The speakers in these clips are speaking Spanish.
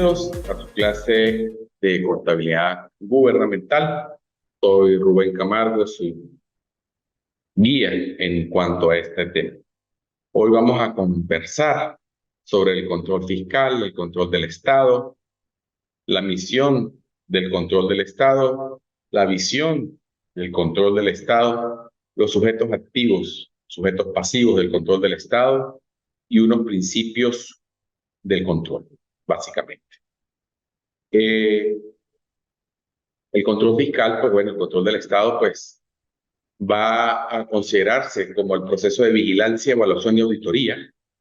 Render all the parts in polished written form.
Bienvenidos a tu clase de contabilidad gubernamental. Soy Rubén Camargo, soy guía en cuanto a este tema. Hoy vamos a conversar sobre el control fiscal, el control del Estado, la misión del control del Estado, la visión del control del Estado, los sujetos activos, sujetos pasivos del control del Estado y unos principios del control, básicamente. El control fiscal, pues bueno, el control del Estado, pues va a considerarse como el proceso de vigilancia, evaluación y auditoría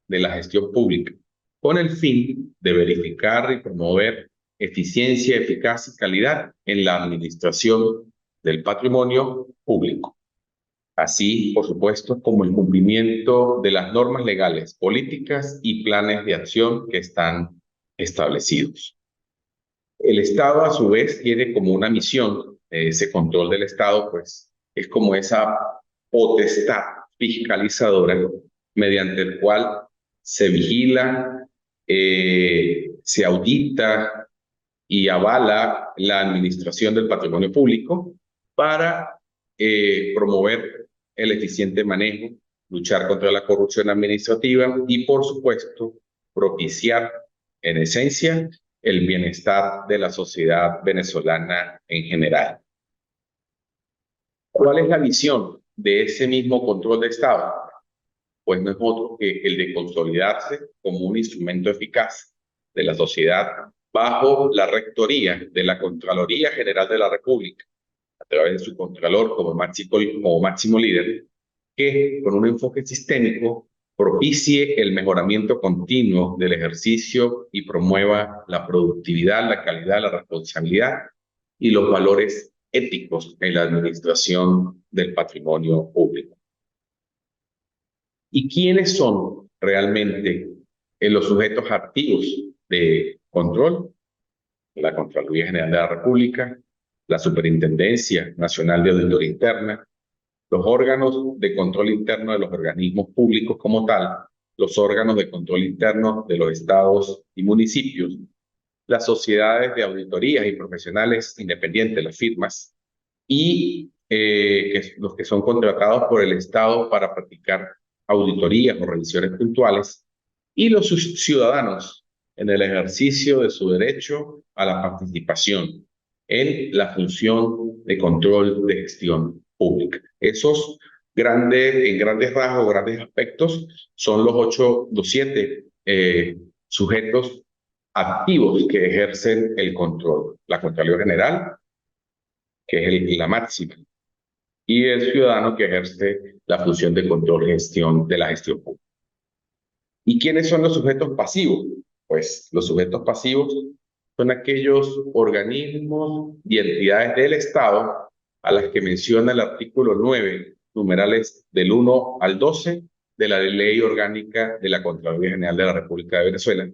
de la gestión pública, con el fin de verificar y promover eficiencia, eficacia y calidad en la administración del patrimonio público. Así, por supuesto, como el cumplimiento de las normas legales, políticas y planes de acción que están establecidos. El Estado, a su vez, tiene como una misión, ese control del Estado, pues, es como esa potestad fiscalizadora mediante el cual se vigila, se audita y avala la administración del patrimonio público para promover el eficiente manejo, luchar contra la corrupción administrativa y, por supuesto, propiciar, en esencia, el bienestar de la sociedad venezolana en general. ¿Cuál es la visión de ese mismo control de Estado? Pues no es otro que el de consolidarse como un instrumento eficaz de la sociedad bajo la rectoría de la Contraloría General de la República, a través de su Contralor como máximo líder, que con un enfoque sistémico propicie el mejoramiento continuo del ejercicio y promueva la productividad, la calidad, la responsabilidad y los valores éticos en la administración del patrimonio público. ¿Y quiénes son realmente los sujetos activos de control? La Contraloría General de la República, la Superintendencia Nacional de Auditoría Interna, los órganos de control interno de los organismos públicos como tal, los órganos de control interno de los estados y municipios, las sociedades de auditorías y profesionales independientes, las firmas, y los que son contratados por el Estado para practicar auditorías o revisiones puntuales, y los ciudadanos en el ejercicio de su derecho a la participación en la función de control de gestión pública. Esos en grandes rasgos, grandes aspectos, son los 7 sujetos activos que ejercen el control. La Contraloría General, que es la máxima, y el ciudadano que ejerce la función de control de la gestión pública. ¿Y quiénes son los sujetos pasivos? Pues los sujetos pasivos son aquellos organismos y entidades del Estado a las que menciona el artículo 9, numerales del 1 al 12 de la Ley Orgánica de la Contraloría General de la República de Venezuela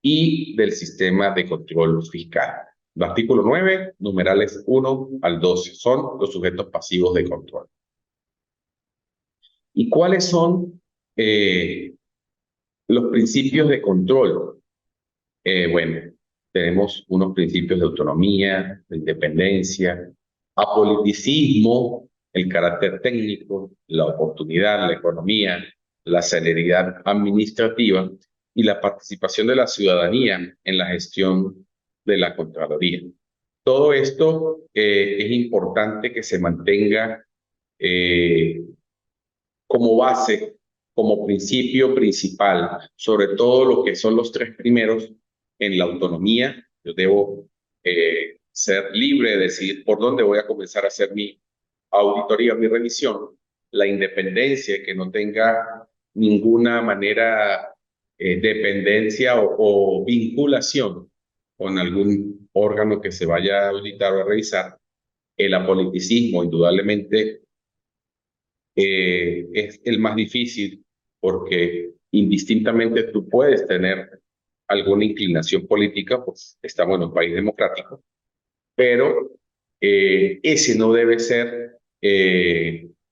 y del Sistema de Control Fiscal. El artículo 9, numerales 1 al 12, son los sujetos pasivos de control. ¿Y cuáles son los principios de control? Bueno, tenemos unos principios de autonomía, de independencia, apoliticismo, el carácter técnico, la oportunidad, la economía, la celeridad administrativa y la participación de la ciudadanía en la gestión de la Contraloría. Todo esto es importante que se mantenga como base, como principio principal, sobre todo lo que son los 3 primeros en la autonomía. Yo debo ser libre de decidir por dónde voy a comenzar a hacer mi auditoría, mi revisión, la independencia, que no tenga ninguna manera dependencia o vinculación con algún órgano que se vaya a auditar o a revisar. El apoliticismo, indudablemente, es el más difícil porque indistintamente tú puedes tener alguna inclinación política, pues estamos en un país democrático, pero ese no debe ser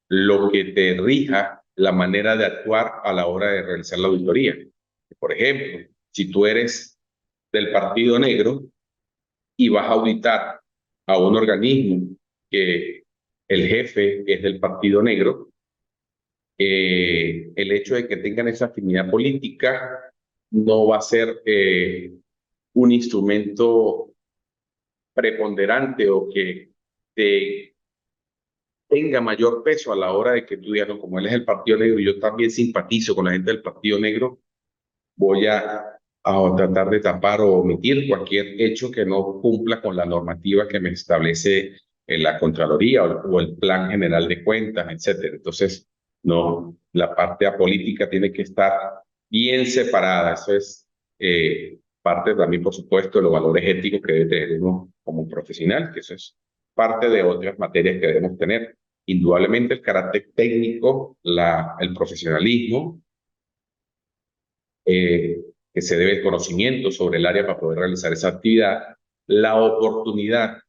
lo que te rija la manera de actuar a la hora de realizar la auditoría. Por ejemplo, si tú eres del Partido Negro y vas a auditar a un organismo que el jefe es del Partido Negro, el hecho de que tengan esa afinidad política no va a ser un instrumento preponderante o que te tenga mayor peso a la hora de que tú digas, no, como él es el Partido Negro y yo también simpatizo con la gente del Partido Negro, voy a tratar de tapar o omitir cualquier hecho que no cumpla con la normativa que me establece la Contraloría o el Plan General de Cuentas, etcétera. Entonces, no, la parte apolítica tiene que estar bien separada. Eso es parte también, por supuesto, de los valores éticos que debe tener uno como profesional, que eso es parte de otras materias que debemos tener. Indudablemente el carácter técnico, el profesionalismo, que se debe el conocimiento sobre el área para poder realizar esa actividad, la oportunidad.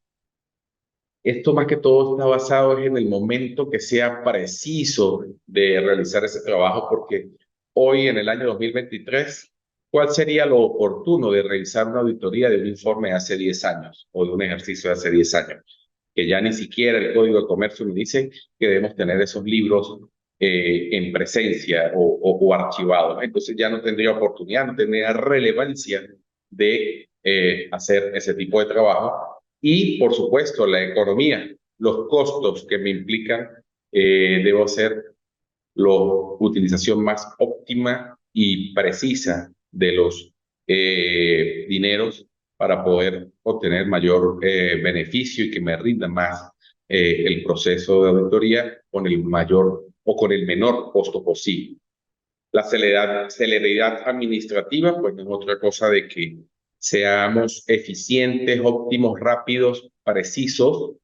Esto más que todo está basado en el momento que sea preciso de realizar ese trabajo, porque hoy en el año 2023, ¿cuál sería lo oportuno de realizar una auditoría de un informe de hace 10 años o de un ejercicio de hace 10 años? Que ya ni siquiera el Código de Comercio nos dice que debemos tener esos libros en presencia o archivados. Entonces ya no tendría oportunidad, no tendría relevancia de hacer ese tipo de trabajo. Y, por supuesto, la economía, los costos que me implican, debo hacer la utilización más óptima y precisa de los dineros para poder obtener mayor beneficio y que me rinda más el proceso de auditoría con el mayor o con el menor costo posible. La celeridad administrativa, pues no es otra cosa de que seamos eficientes, óptimos, rápidos, precisos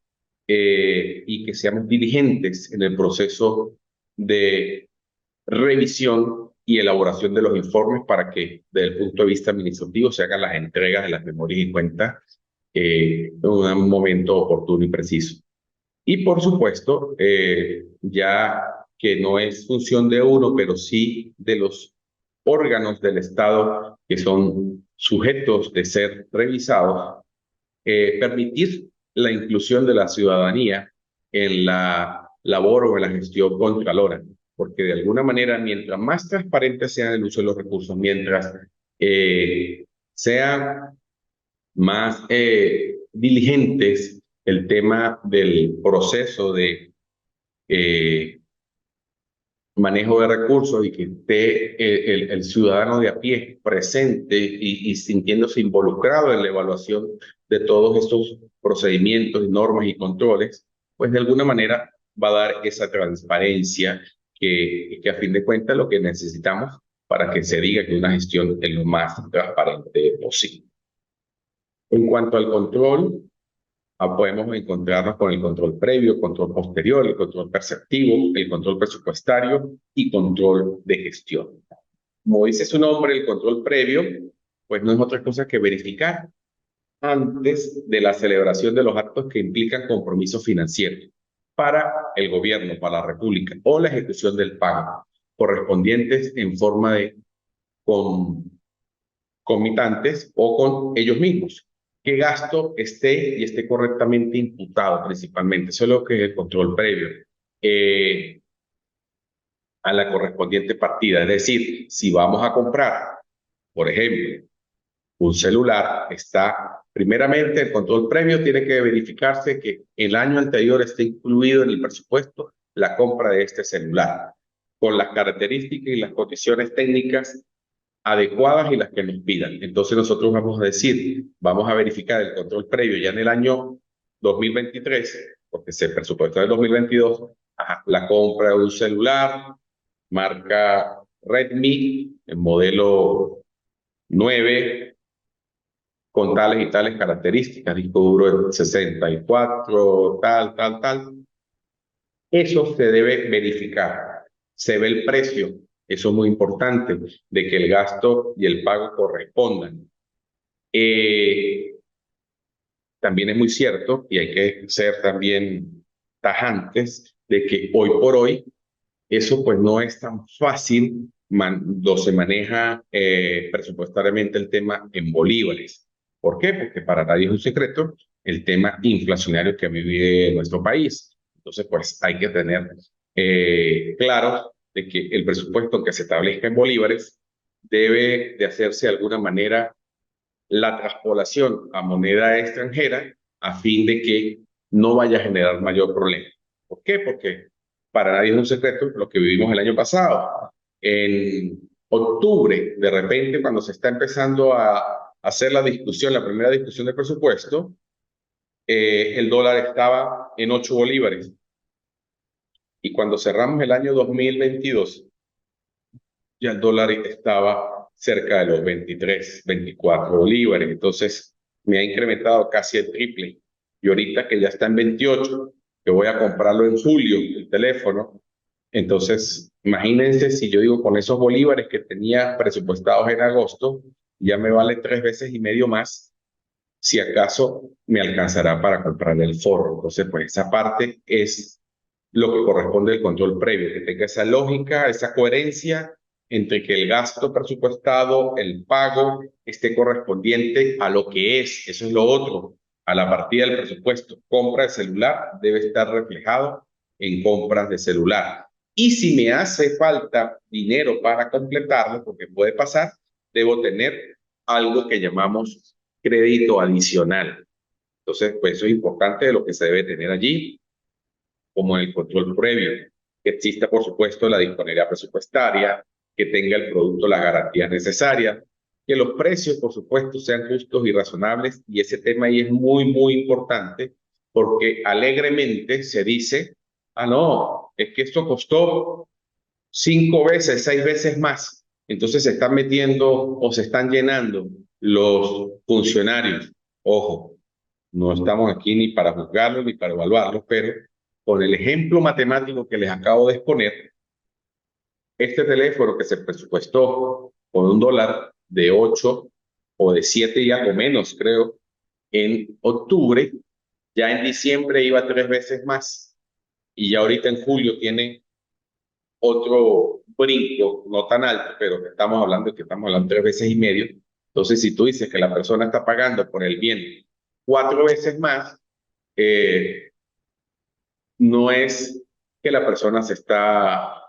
y que seamos diligentes en el proceso de revisión y elaboración de los informes para que desde el punto de vista administrativo se hagan las entregas de las memorias y cuentas en un momento oportuno y preciso. Y por supuesto, ya que no es función de uno, pero sí de los órganos del Estado que son sujetos de ser revisados, permitir la inclusión de la ciudadanía en la labor o en la gestión contralora, porque de alguna manera, mientras más transparente sea el uso de los recursos, mientras sea más diligentes el tema del proceso de manejo de recursos y que esté el ciudadano de a pie presente y sintiéndose involucrado en la evaluación de todos estos procedimientos, normas y controles, pues de alguna manera va a dar esa transparencia que a fin de cuentas es lo que necesitamos para que se diga que una gestión es lo más transparente posible. En cuanto al control, podemos encontrarnos con el control previo, control posterior, el control perceptivo, el control presupuestario y control de gestión. Como dice su nombre, el control previo, pues no es otra cosa que verificar antes de la celebración de los actos que implican compromisos financieros para el gobierno, para la República, o la ejecución del pago, correspondientes en forma de comitantes o con ellos mismos. Que gasto esté correctamente imputado principalmente. Eso es lo que es el control previo a la correspondiente partida. Es decir, si vamos a comprar, por ejemplo, un celular, está primeramente el control previo, tiene que verificarse que el año anterior esté incluido en el presupuesto la compra de este celular, con las características y las condiciones técnicas adecuadas y las que nos pidan. Entonces nosotros vamos a decir, vamos a verificar el control previo ya en el año 2023, porque se presupuestó en el 2022, la compra de un celular, marca Redmi, el modelo 9, con tales y tales características, disco duro de 64, tal. Eso se debe verificar. Se ve el precio, eso es muy importante, de que el gasto y el pago correspondan. También es muy cierto, y hay que ser también tajantes, de que hoy por hoy eso pues no es tan fácil se maneja presupuestariamente el tema en bolívares. ¿Por qué? Porque para nadie es un secreto el tema inflacionario que vive nuestro país. Entonces, pues hay que tener claro de que el presupuesto que se establezca en bolívares debe de hacerse de alguna manera la traspolación a moneda extranjera a fin de que no vaya a generar mayor problema. ¿Por qué? Porque para nadie es un secreto lo que vivimos el año pasado. En octubre, de repente, cuando se está empezando a hacer la discusión, la primera discusión del presupuesto, el dólar estaba en 8 bolívares. Y cuando cerramos el año 2022, ya el dólar estaba cerca de los 23, 24 bolívares. Entonces, me ha incrementado casi el triple. Y ahorita que ya está en 28, que voy a comprarlo en julio, el teléfono. Entonces, imagínense si yo digo con esos bolívares que tenía presupuestados en agosto, ya me vale 3 veces y medio más, si acaso me alcanzará para comprar el forro. Entonces, pues esa parte es lo que corresponde al control previo, que tenga esa lógica, esa coherencia entre que el gasto presupuestado, el pago, esté correspondiente a lo que es. Eso es lo otro, a la partida del presupuesto. Compra de celular debe estar reflejado en compras de celular. Y si me hace falta dinero para completarlo, porque puede pasar, debo tener algo que llamamos crédito adicional. Entonces, pues eso es importante de lo que se debe tener allí, como el control previo, que exista, por supuesto, la disponibilidad presupuestaria, que tenga el producto las garantías necesarias, que los precios, por supuesto, sean justos y razonables, y ese tema ahí es muy, muy importante, porque alegremente se dice, ah, no, es que esto costó 5 veces, 6 veces más. Entonces se están metiendo o se están llenando los funcionarios. Ojo, no estamos aquí ni para juzgarlos ni para evaluarlos, pero con el ejemplo matemático que les acabo de exponer, este teléfono que se presupuestó con un dólar de 8 o de 7 y algo menos, creo, en octubre, ya en diciembre iba 3 veces más y ya ahorita en julio tiene otro brinco, no tan alto, pero estamos hablando de que estamos hablando 3 veces y medio. Entonces, si tú dices que la persona está pagando por el bien 4 veces más, eh, no es que la persona se está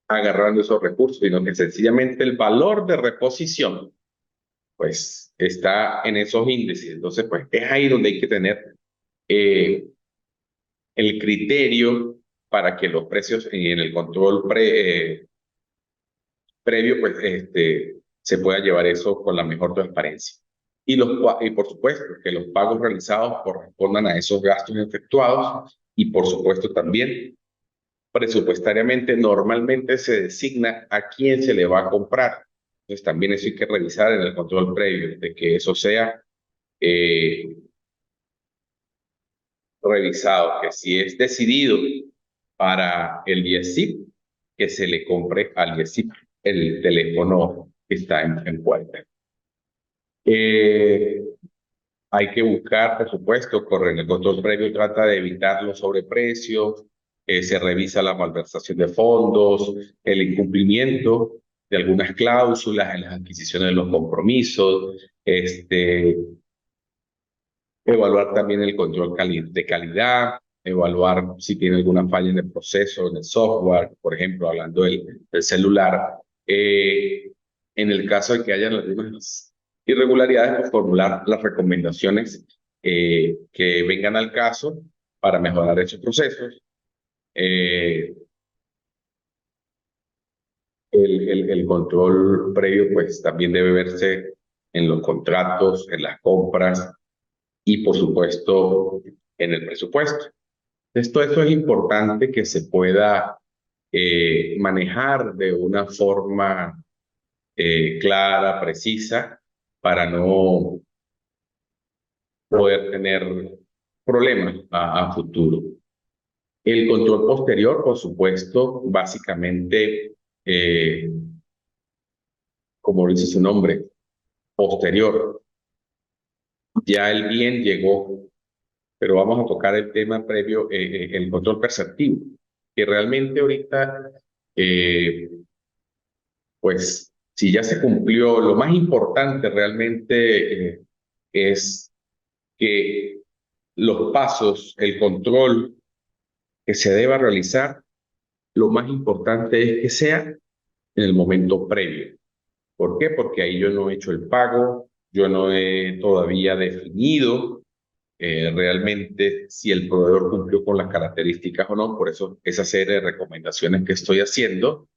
agarrando esos recursos, sino que sencillamente el valor de reposición, pues, está en esos índices. Entonces, pues, es ahí donde hay que tener eh, el criterio para que los precios en el control previo, pues se pueda llevar eso con la mejor transparencia. Y por supuesto, que los pagos realizados correspondan a esos gastos efectuados y por supuesto también presupuestariamente normalmente se designa a quién se le va a comprar. Entonces también eso hay que revisar en el control previo, de que eso sea eh, revisado, que si es decidido para el IESIP, que se le compre al IESIP el teléfono que está en puerta. Eh, Hay que buscar, por supuesto, correr el control previo trata de evitar los sobreprecios, se revisa la malversación de fondos, el incumplimiento de algunas cláusulas en las adquisiciones de los compromisos, evaluar también el control de calidad, evaluar si tiene alguna falla en el proceso, en el software, por ejemplo, hablando del celular. En el caso de que haya las mismas irregularidades, pues formular las recomendaciones que vengan al caso para mejorar esos procesos. Eh, el control previo, pues también debe verse en los contratos, en las compras y, por supuesto, en el presupuesto. Esto es importante que se pueda manejar de una forma clara, precisa, para no poder tener problemas a futuro. El control posterior, por supuesto, básicamente, como dice su nombre, posterior. Ya el bien llegó, pero vamos a tocar el tema previo, el control perceptivo, que realmente ahorita eh, pues si ya se cumplió, lo más importante realmente es que los pasos, el control que se deba realizar, lo más importante es que sea en el momento previo. ¿Por qué? Porque ahí yo no he hecho el pago, yo no he todavía definido realmente si el proveedor cumplió con las características o no. Por eso esa serie de recomendaciones que estoy haciendo.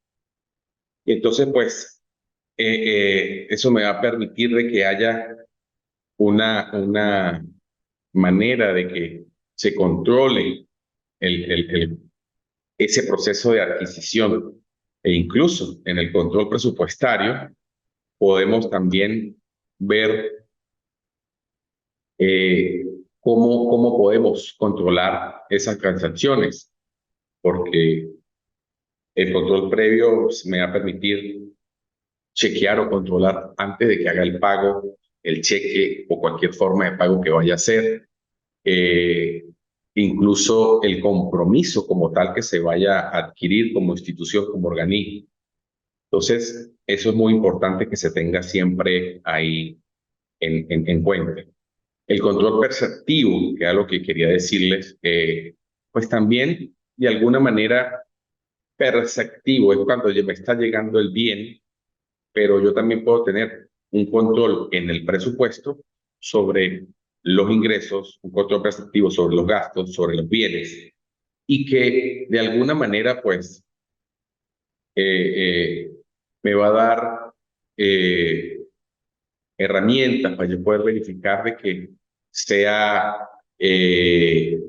Y entonces, pues, eso me va a permitir de que haya una manera de que se controle ese proceso de adquisición. E incluso en el control presupuestario podemos también ver eh, cómo podemos controlar esas transacciones, porque el control previo me va a permitir chequear o controlar antes de que haga el pago, el cheque o cualquier forma de pago que vaya a hacer, eh, incluso el compromiso como tal que se vaya a adquirir como institución, como organismo. Entonces, eso es muy importante que se tenga siempre ahí en cuenta. El control perceptivo, que es lo que quería decirles, pues también de alguna manera perceptivo es cuando ya me está llegando el bien, pero yo también puedo tener un control en el presupuesto sobre los ingresos, un control perceptivo sobre los gastos, sobre los bienes, y que de alguna manera, pues, eh, me va a dar eh, herramientas para yo poder verificar de que sea eh,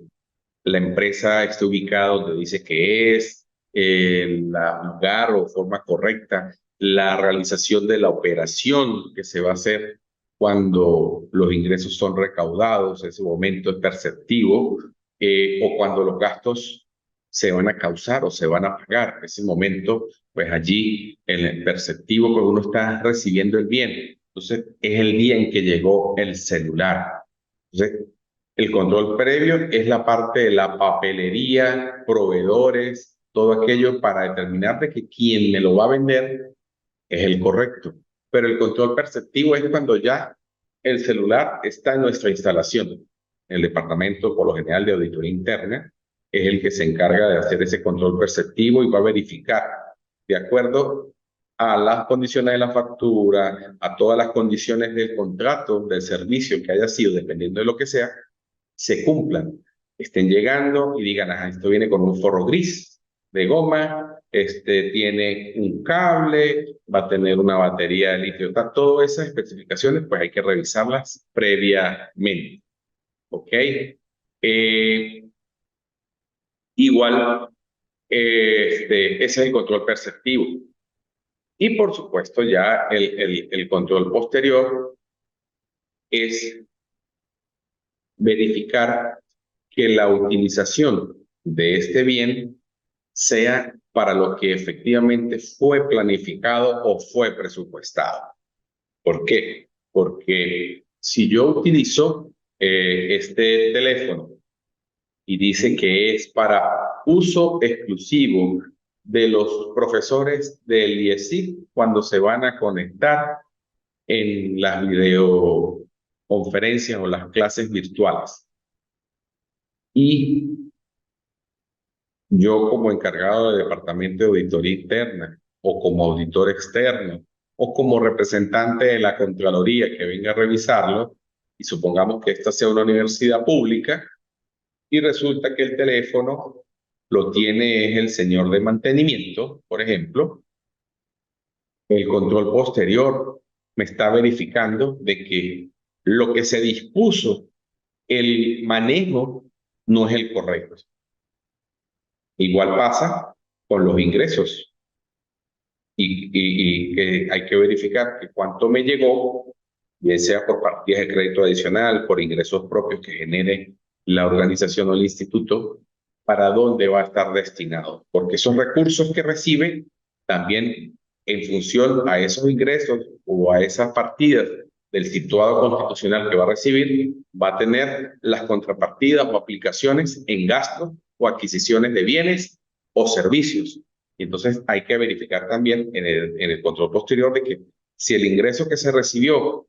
la empresa esté ubicada donde dice que es, el lugar o forma correcta, la realización de la operación que se va a hacer cuando los ingresos son recaudados, ese momento es perceptivo, o cuando los gastos se van a causar o se van a pagar. En ese momento, pues allí en el perceptivo, pues uno está recibiendo el bien. Entonces, es el día en que llegó el celular. Entonces, el control previo es la parte de la papelería, proveedores, todo aquello para determinar de que quien me lo va a vender es el correcto. Pero el control perceptivo es cuando ya el celular está en nuestra instalación. El departamento, por lo general, de auditoría interna es el que se encarga de hacer ese control perceptivo y va a verificar de acuerdo a las condiciones de la factura, a todas las condiciones del contrato, del servicio que haya sido, dependiendo de lo que sea, se cumplan, estén llegando y digan, ajá, esto viene con un forro gris de goma, tiene un cable, va a tener una batería de litio, todas esas especificaciones, pues hay que revisarlas previamente, ¿ok? Igual, ese es el control perceptivo. Y por supuesto, ya el control posterior es verificar que la utilización de este bien sea para lo que efectivamente fue planificado o fue presupuestado. ¿Por qué? Porque si yo utilizo este teléfono y dice que es para uso exclusivo de los profesores del IESIC cuando se van a conectar en las videoconferencias o las clases virtuales. Y yo como encargado de departamento de auditoría interna o como auditor externo o como representante de la Contraloría que venga a revisarlo, y supongamos que esta sea una universidad pública y resulta que el teléfono lo tiene el señor de mantenimiento, por ejemplo, el control posterior me está verificando de que lo que se dispuso, el manejo no es el correcto. Igual pasa con los ingresos y que hay que verificar que cuánto me llegó, bien sea por partidas de crédito adicional, por ingresos propios que genere la organización o el instituto, para dónde va a estar destinado. Porque esos recursos que recibe también en función a esos ingresos o a esas partidas del situado constitucional que va a recibir, va a tener las contrapartidas o aplicaciones en gastos o adquisiciones de bienes o servicios. Y entonces hay que verificar también en el control posterior de que si el ingreso que se recibió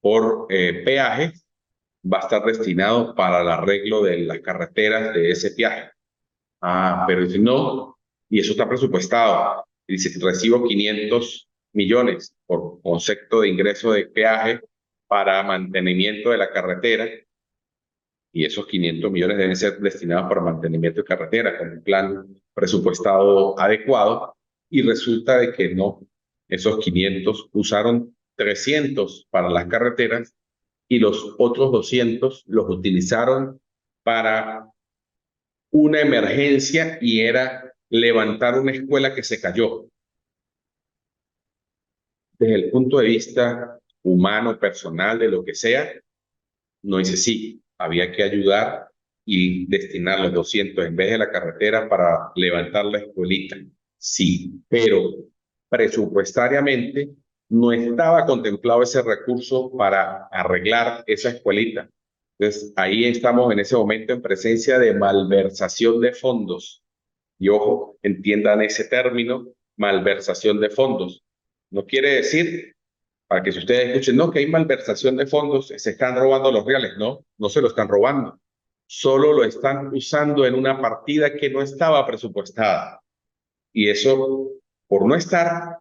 por peaje va a estar destinado para el arreglo de las carreteras de ese peaje. Ah, pero si no, y eso está presupuestado, y dice, recibo 500 millones por concepto de ingreso de peaje para mantenimiento de la carretera, y esos 500 millones deben ser destinados para mantenimiento de carretera con un plan presupuestado adecuado, y resulta de que no, esos 500 usaron 300 para las carreteras y los otros 200 los utilizaron para una emergencia y era levantar una escuela que se cayó. Desde el punto de vista humano, personal, de lo que sea, no dice sí, había que ayudar y destinar los 200 en vez de la carretera para levantar la escuelita. Sí, pero presupuestariamente no estaba contemplado ese recurso para arreglar esa escuelita. Entonces, ahí estamos en ese momento en presencia de malversación de fondos. Y ojo, entiendan ese término, malversación de fondos. No quiere decir, para que si ustedes escuchen, no, que hay malversación de fondos, se están robando los reales. No, no se lo están robando. Solo lo están usando en una partida que no estaba presupuestada. Y eso, por no estar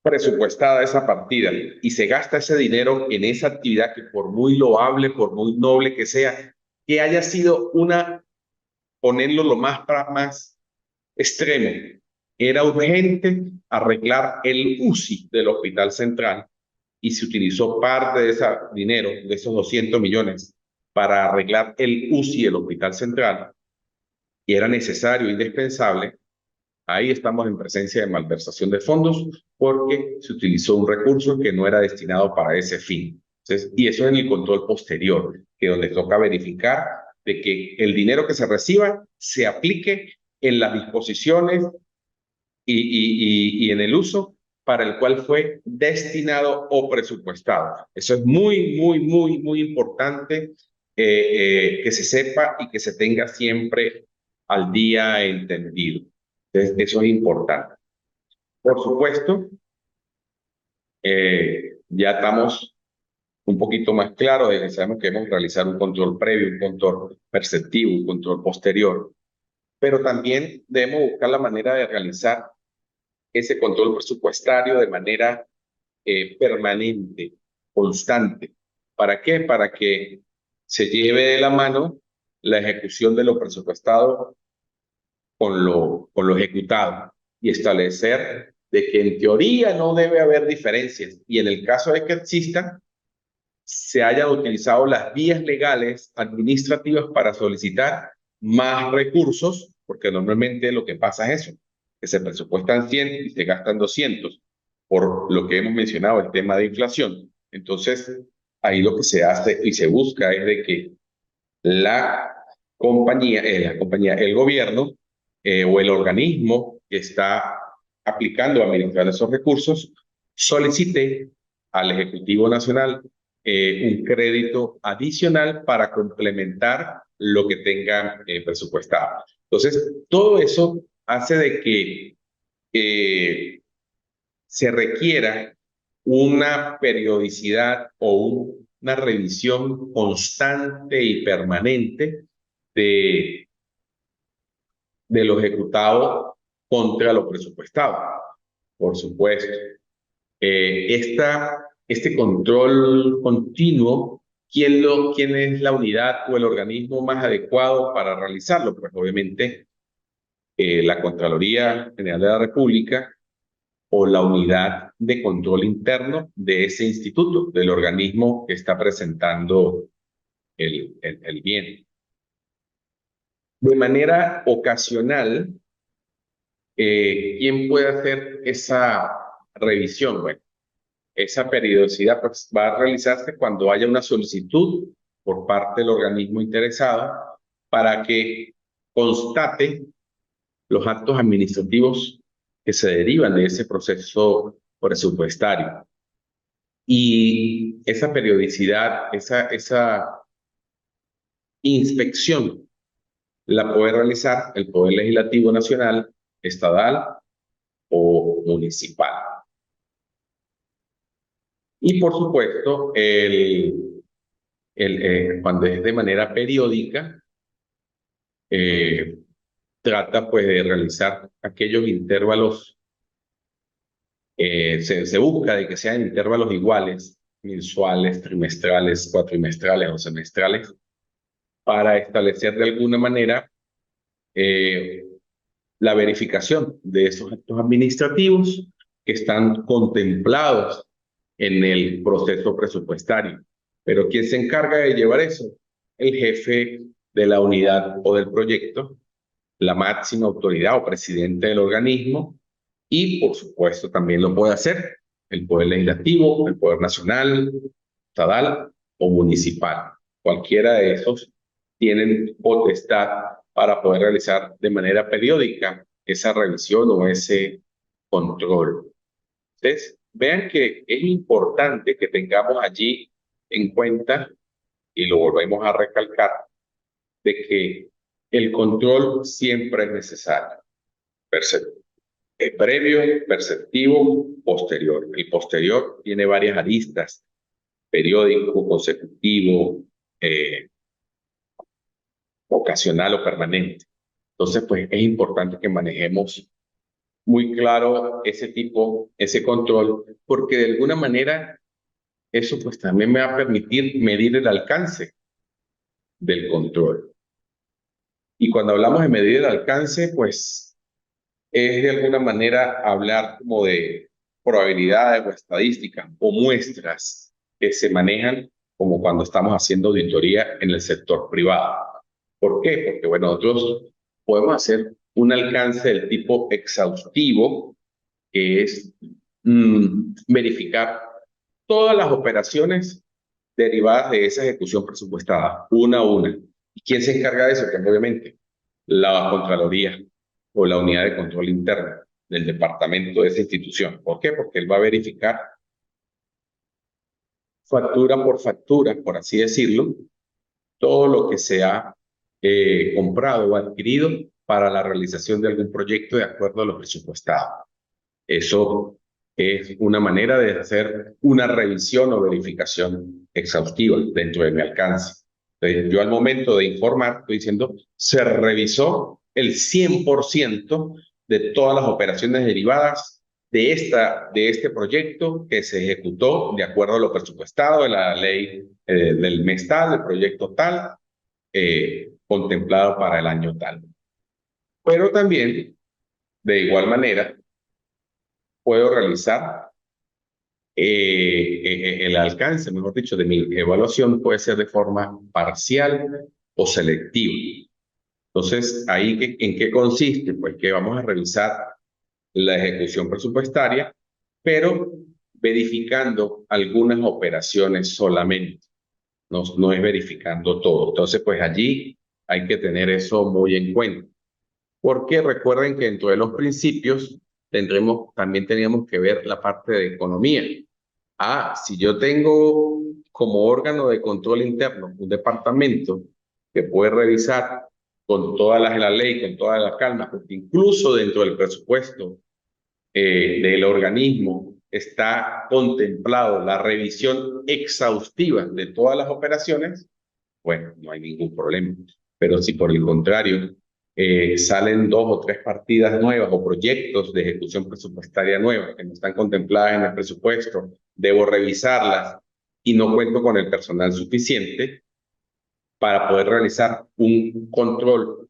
presupuestada esa partida y se gasta ese dinero en esa actividad que por muy loable, por muy noble que sea, que haya sido una, ponerlo lo más extremo, era urgente arreglar el UCI del Hospital Central y se utilizó parte de ese dinero, de esos 200 millones, para arreglar el UCI del Hospital Central y era necesario, indispensable. Ahí estamos en presencia de malversación de fondos porque se utilizó un recurso que no era destinado para ese fin. Entonces, y eso en el control posterior, que donde toca verificar de que el dinero que se reciba se aplique en las disposiciones y en el uso para el cual fue destinado o presupuestado. Eso es muy importante que se sepa y que se tenga siempre al día entendido. Entonces, eso es importante. Por supuesto, ya estamos un poquito más claros de que sabemos que debemos realizar un control previo, un control perceptivo, un control posterior, pero también debemos buscar la manera de realizar ese control presupuestario de manera permanente, constante. ¿Para qué? Para que se lleve de la mano la ejecución de lo presupuestado con lo ejecutado y establecer de que en teoría no debe haber diferencias y en el caso de que existan, se hayan utilizado las vías legales administrativas para solicitar más recursos, porque normalmente lo que pasa es eso, que se presupuestan 100 y se gastan 200, por lo que hemos mencionado, el tema de inflación. Entonces, ahí lo que se hace y se busca es de que la el gobierno o el organismo que está aplicando o administrando esos recursos solicite al Ejecutivo Nacional un crédito adicional para complementar lo que tengan presupuestado. Entonces, todo eso hace de que se requiera una periodicidad o una revisión constante y permanente de, de lo ejecutado contra lo presupuestado, por supuesto. Este control continuo, ¿quién es la unidad o el organismo más adecuado para realizarlo? Pues obviamente la Contraloría General de la República o la unidad de control interno de ese instituto, del organismo que está presentando el bien. De manera ocasional, ¿quién puede hacer esa revisión? Bueno, esa periodicidad pues, va a realizarse cuando haya una solicitud por parte del organismo interesado para que constate los actos administrativos que se derivan de ese proceso presupuestario. Y esa periodicidad, esa inspección la puede realizar el Poder Legislativo Nacional estatal o municipal. Y por supuesto, cuando es de manera periódica, trata pues de realizar aquellos intervalos, se busca de que sean intervalos iguales, mensuales, trimestrales, cuatrimestrales o semestrales, para establecer de alguna manera eh, la verificación de esos actos administrativos que están contemplados en el proceso presupuestario. Pero ¿quién se encarga de llevar eso? El jefe de la unidad o del proyecto, la máxima autoridad o presidente del organismo, y por supuesto también lo puede hacer el Poder Legislativo, el Poder Nacional, estatal o municipal. Cualquiera de esos tienen potestad para poder realizar de manera periódica esa revisión o ese control. Entonces, vean que es importante que tengamos allí en cuenta, y lo volvemos a recalcar, de que el control siempre es necesario. Previo, perceptivo, posterior. El posterior tiene varias aristas: periódico, consecutivo, ocasional o permanente. Entonces, pues es importante que manejemos muy claro ese control, porque de alguna manera eso pues también me va a permitir medir el alcance del control. Y cuando hablamos de medir el alcance, pues es de alguna manera hablar como de probabilidades o estadísticas o muestras que se manejan como cuando estamos haciendo auditoría en el sector privado. ¿Por qué? Porque, bueno, nosotros podemos hacer un alcance del tipo exhaustivo, que es verificar todas las operaciones derivadas de esa ejecución presupuestada, una a una. ¿Y quién se encarga de eso? Que obviamente la Contraloría o la unidad de control interno del departamento de esa institución. ¿Por qué? Porque él va a verificar factura por factura, por así decirlo, todo lo que se ha comprado o adquirido para la realización de algún proyecto de acuerdo a lo presupuestado. Eso es una manera de hacer una revisión o verificación exhaustiva dentro de mi alcance. Entonces, yo al momento de informar estoy diciendo, se revisó el 100% de todas las operaciones derivadas de este proyecto que se ejecutó de acuerdo a lo presupuestado de la ley del mes tal, del proyecto tal, contemplado para el año tal. Pero también, de igual manera, puedo realizar el alcance, mejor dicho, de mi evaluación puede ser de forma parcial o selectiva. Entonces, ¿ahí en qué consiste? Pues que vamos a revisar la ejecución presupuestaria, pero verificando algunas operaciones solamente. No es verificando todo. Entonces, pues allí hay que tener eso muy en cuenta. Porque recuerden que dentro de los principios también teníamos que ver la parte de economía. Si yo tengo como órgano de control interno un departamento que puede revisar con toda la ley, con toda la calma, porque incluso dentro del presupuesto del organismo está contemplado la revisión exhaustiva de todas las operaciones, bueno, no hay ningún problema. Pero si por el contrario salen 2 o 3 partidas nuevas o proyectos de ejecución presupuestaria nuevas que no están contempladas en el presupuesto, debo revisarlas y no cuento con el personal suficiente para poder realizar un control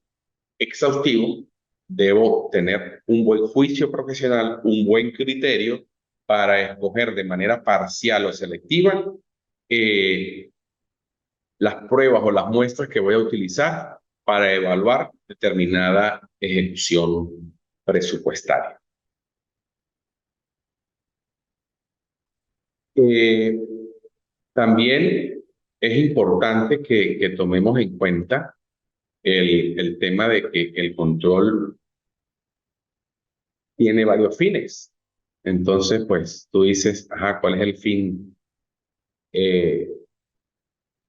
exhaustivo, debo tener un buen juicio profesional, un buen criterio para escoger de manera parcial o selectiva las pruebas o las muestras que voy a utilizar para evaluar determinada ejecución presupuestaria. Eh, También es importante que tomemos en cuenta el tema de que el control tiene varios fines. Entonces, pues tú dices, ajá, ¿cuál es el fin eh,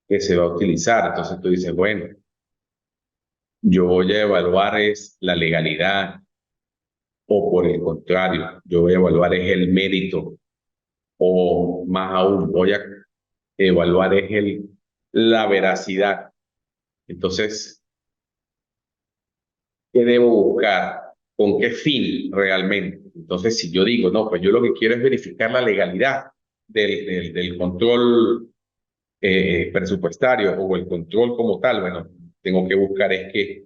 que se va a utilizar? Entonces tú dices, bueno, yo voy a evaluar es la legalidad, o por el contrario, yo voy a evaluar es el mérito, o más aún, voy a evaluar es la veracidad. Entonces, ¿qué debo buscar? ¿Con qué fin realmente? Entonces, si yo digo, no, pues yo lo que quiero es verificar la legalidad del control presupuestario o el control como tal, bueno, tengo que buscar es que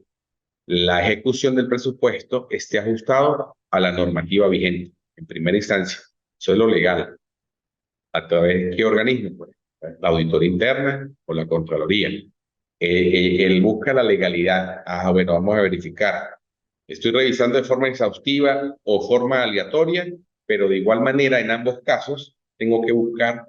la ejecución del presupuesto esté ajustado a la normativa vigente en primera instancia. Eso es lo legal. ¿A través de qué organismo? Pues, la auditoría interna o la Contraloría. Él busca la legalidad. Ah, bueno, vamos a verificar. Estoy revisando de forma exhaustiva o forma aleatoria, pero de igual manera en ambos casos tengo que buscar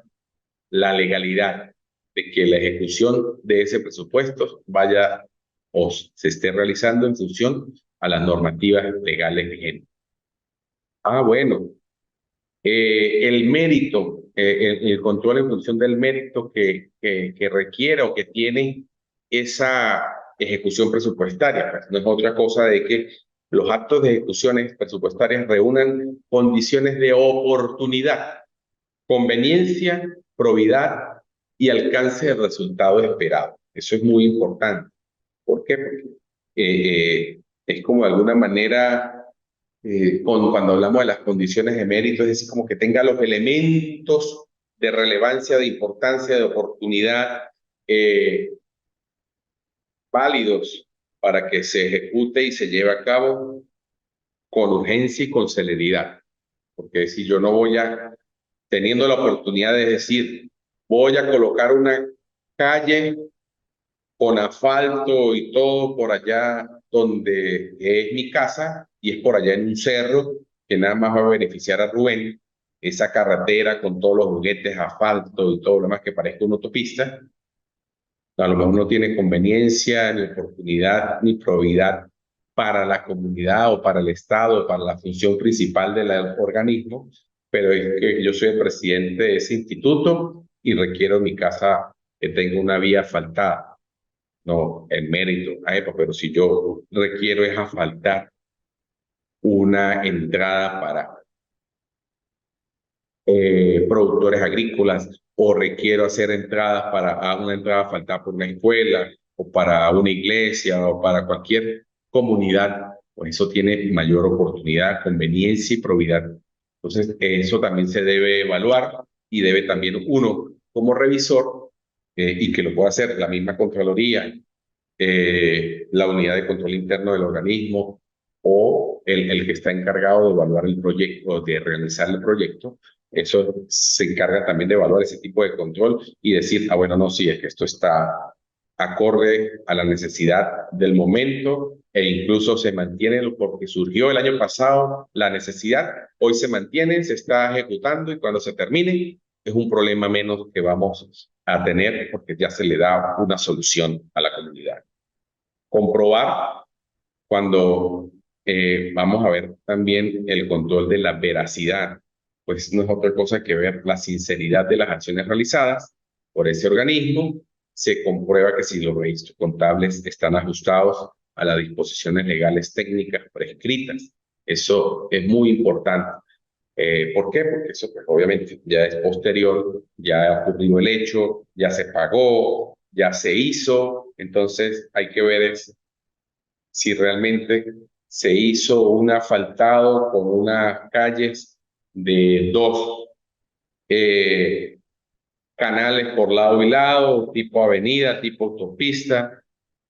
la legalidad de que la ejecución de ese presupuesto vaya o se esté realizando en función a las normativas legales vigentes. Ah, bueno, el mérito, el control en función del mérito que requiere o que tiene esa ejecución presupuestaria. Pues no es otra cosa de que los actos de ejecuciones presupuestarias reúnan condiciones de oportunidad, conveniencia, probidad y alcance del resultado esperado. Eso es muy importante. ¿Por qué? Porque es como de alguna manera, cuando hablamos de las condiciones de mérito, es decir, como que tenga los elementos de relevancia, de importancia, de oportunidad eh, válidos para que se ejecute y se lleve a cabo con urgencia y con celeridad. Porque si yo no voy a, teniendo la oportunidad de decir, voy a colocar una calle con asfalto y todo por allá donde es mi casa y es por allá en un cerro que nada más va a beneficiar a Rubén, esa carretera con todos los juguetes, asfalto y todo lo demás que parezca una autopista, a lo mejor no tiene conveniencia, ni oportunidad, ni probidad para la comunidad o para el Estado, para la función principal del organismo, pero es que yo soy el presidente de ese instituto y requiero en mi casa que tenga una vía asfaltada. No, el mérito, pero si yo requiero es asfaltar una entrada para productores agrícolas o requiero hacer entradas para una entrada asfaltada por una escuela o para una iglesia o para cualquier comunidad, pues eso tiene mayor oportunidad, conveniencia y probidad. Entonces, eso también se debe evaluar y debe también uno como revisor, y que lo pueda hacer la misma Contraloría, la unidad de control interno del organismo o el que está encargado de evaluar el proyecto, de realizar el proyecto, eso se encarga también de evaluar ese tipo de control y decir, ah, bueno, no, sí, es que esto está acorde a la necesidad del momento e incluso se mantiene porque surgió el año pasado la necesidad, hoy se mantiene, se está ejecutando y cuando se termine es un problema menos que vamos a tener porque ya se le da una solución a la comunidad. Comprobar cuando vamos a ver también el control de la veracidad, pues no es otra cosa que ver la sinceridad de las acciones realizadas por ese organismo. Se comprueba que si los registros contables están ajustados a las disposiciones legales técnicas prescritas. Eso es muy importante. ¿Por qué? Porque eso pues, obviamente ya es posterior, ya ha ocurrido el hecho, ya se pagó, ya se hizo, entonces hay que ver si realmente se hizo un asfaltado con unas calles de dos eh, canales por lado y lado, tipo avenida, tipo autopista,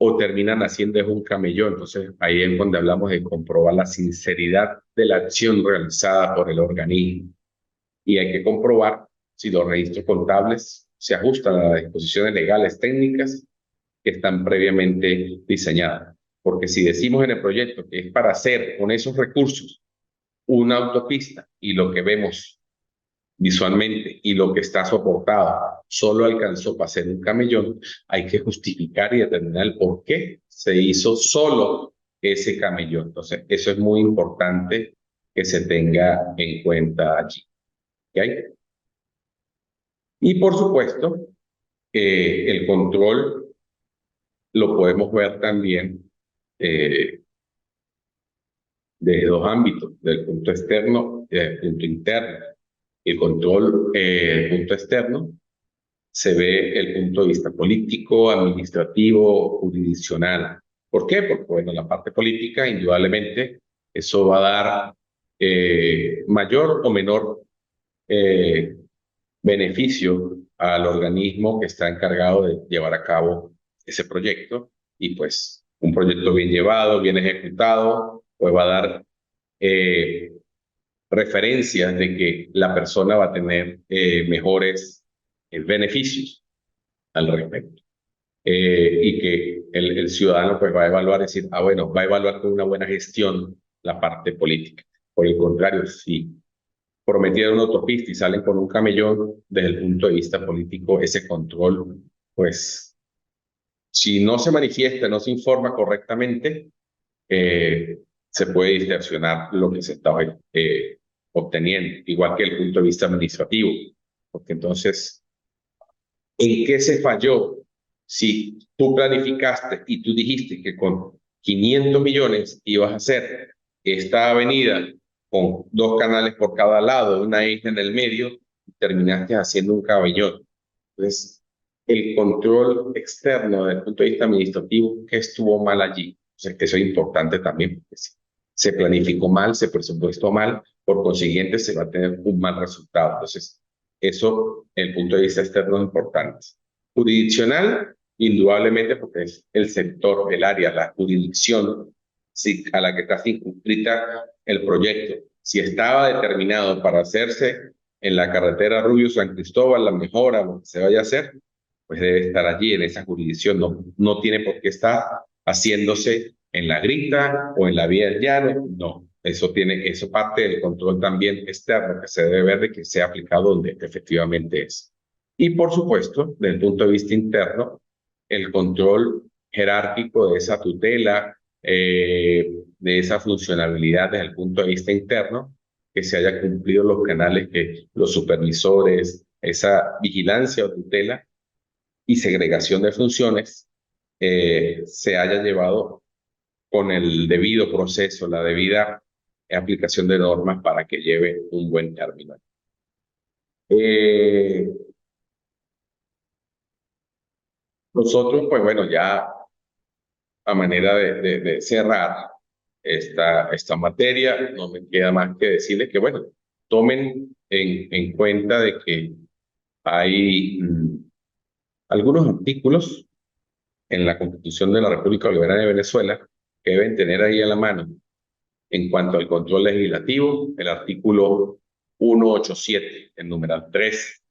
o terminan haciendo es un camellón. Entonces ahí es donde hablamos de comprobar la sinceridad de la acción realizada por el organismo. Y hay que comprobar si los registros contables se ajustan a las disposiciones legales técnicas que están previamente diseñadas. Porque si decimos en el proyecto que es para hacer con esos recursos una autopista y lo que vemos visualmente y lo que está soportado solo alcanzó para hacer un camellón, hay que justificar y determinar el por qué se hizo solo ese camellón. Entonces, eso es muy importante que se tenga en cuenta allí. ¿Okay? Y por supuesto, el control lo podemos ver también de dos ámbitos, del punto externo y del punto interno. El control del punto externo se ve el punto de vista político, administrativo, jurisdiccional. ¿Por qué? Porque, bueno, la parte política, indudablemente, eso va a dar mayor o menor eh, beneficio al organismo que está encargado de llevar a cabo ese proyecto. Y pues un proyecto bien llevado, bien ejecutado, pues va a dar eh, referencias de que la persona va a tener mejores beneficios al respecto. Y que el ciudadano pues va a evaluar, decir, bueno, va a evaluar con una buena gestión la parte política. Por el contrario, si prometieron una autopista y salen con un camellón, desde el punto de vista político, ese control, pues, si no se manifiesta, no se informa correctamente, se puede distorsionar lo que se está obteniendo, igual que el punto de vista administrativo, porque entonces, ¿en qué se falló? Si tú planificaste y tú dijiste que con 500 millones ibas a hacer esta avenida con dos canales por cada lado, una isla en el medio, terminaste haciendo un cabellón. Entonces, el control externo desde el punto de vista administrativo, ¿qué estuvo mal allí? O sea, que eso es importante también, porque si se planificó mal, se presupuestó mal, por consiguiente se va a tener un mal resultado. Entonces, eso, el punto de vista externo es importante. Jurisdiccional, indudablemente, porque es el sector, el área, la jurisdicción a la que está circunscrita el proyecto. Si estaba determinado para hacerse en la carretera Rubio-San Cristóbal, la mejora, lo que se vaya a hacer, pues debe estar allí en esa jurisdicción. No tiene por qué estar haciéndose en la grita o en la vía del llano. No, eso parte del control también externo que se debe ver de que sea aplicado donde efectivamente es. Y por supuesto, desde el punto de vista interno, el control jerárquico de esa tutela, de esa funcionalidad desde el punto de vista interno, que se haya cumplido los canales, que los supervisores, esa vigilancia o tutela y segregación de funciones se haya llevado con el debido proceso, la debida aplicación de normas para que lleve un buen término. Nosotros, pues bueno, ya a manera de cerrar esta materia, no me queda más que decirles que, bueno, tomen en cuenta de que hay algunos artículos en la Constitución de la República Bolivariana de Venezuela que deben tener ahí a la mano. En cuanto al control legislativo, el artículo 187, el numeral 3,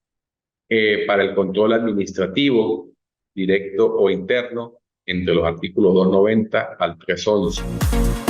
para el control administrativo, directo o interno, entre los artículos 290 al 311.